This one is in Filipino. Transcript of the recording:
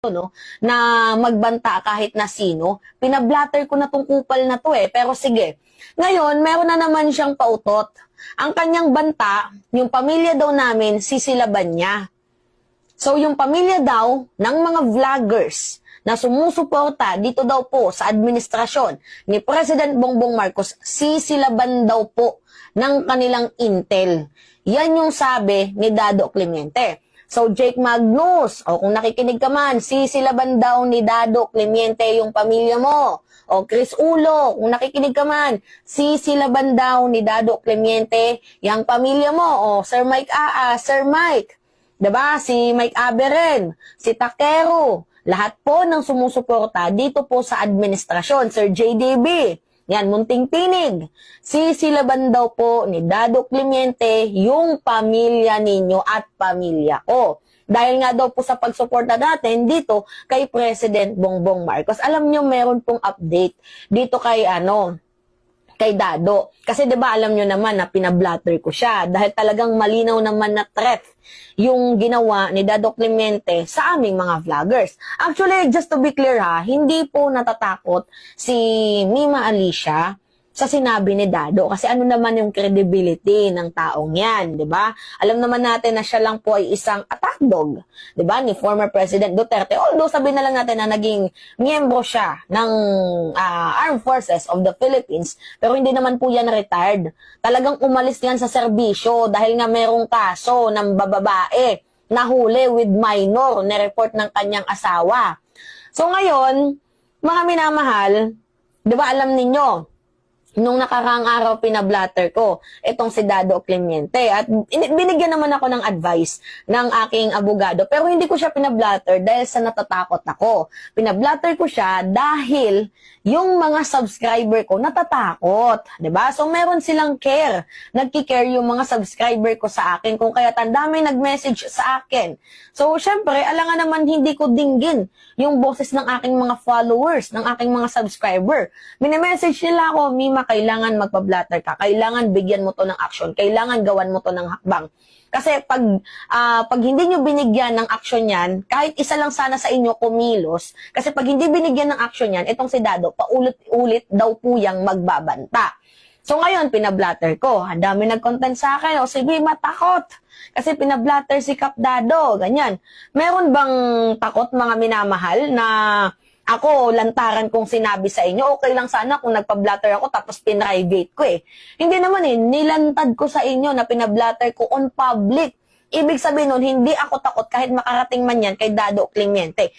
no, na magbanta kahit na sino. Pinablatter ko na tong kupal na to pero sige. Ngayon, meron na naman siyang pautot. Ang kanyang banta, yung pamilya daw namin, sisilaban niya. So, yung pamilya daw ng mga vloggers na sumusuporta dito daw po sa administrasyon ni President Bongbong Marcos, sisilaban daw po ng kanilang intel. Yan yung sabi ni Dado Clemente. So, Jake Magnus, o kung nakikinig ka man, sisilaban daw ni Dado Clemente yung pamilya mo. O Chris Ulo, kung nakikinig ka man, sisilaban daw ni Dado Clemente yung pamilya mo. O Sir Mike Sir Mike, diba? Si Mike Aberen, si Takero, lahat po ng sumusuporta dito po sa administrasyon. Sir JDB, yan, munting tinig. Sisilaban daw po ni Dado Clemente yung pamilya ninyo at pamilya ko. Dahil nga daw po sa pagsuporta natin dito kay President Bongbong Marcos. Alam nyo, meron pong update dito kay kay Dado. Kasi 'di ba alam nyo naman na pinablatter ko siya dahil talagang malinaw naman na threat yung ginawa ni Dado Clemente sa aming mga vloggers. Actually, just to be clear hindi po natatakot si Mima Alicia sa sinabi ni Dado kasi ano naman yung credibility ng taong yan, 'di ba? Alam naman natin na siya lang po ay isang attack dog, 'di ba, ni former President Duterte. Although sabihin na lang natin na naging miyembro siya ng Armed Forces of the Philippines, pero hindi naman po yan retired. Talagang umalis yan sa serbisyo dahil nga merong kaso ng bababae nahuli with minor na report ng kanyang asawa. So ngayon, mga minamahal, 'di ba alam ninyo, nung nakaraang araw pinablatter ko itong si Dado Clemente at binigyan naman ako ng advice ng aking abogado pero hindi ko siya pinablatter dahil sa natatakot ako. Pinablatter ko siya dahil yung mga subscriber ko natatakot, 'di ba? So meron silang care, nagki-care yung mga subscriber ko sa akin kung kaya tandamay nag-message sa akin. So syempre, alangan naman hindi ko dinggin yung boses ng aking mga followers, ng aking mga subscriber. Mini-message nila ako, Mima, kailangan magpa-blatter ka, kailangan bigyan mo to ng action, kailangan gawan mo to ng hakbang. Kasi pag hindi nyo binigyan ng action yan, kahit isa lang sana sa inyo kumilos, kasi pag hindi binigyan ng action yan, itong si Dado, paulit-ulit daw po yang magbabanta. So ngayon, pinablatter ko. Ang dami nag-content sa akin. O si Mima, takot. Kasi pinablatter si Kap Dado. Ganyan. Meron bang takot mga minamahal na ako, lantaran kong sinabi sa inyo, okay lang sana kung nagpa-blatter ako tapos pinrivate ko Hindi naman nilantad ko sa inyo na pinablatter ko on public. Ibig sabihin nun, hindi ako takot kahit makarating man yan kay Dado Clemente.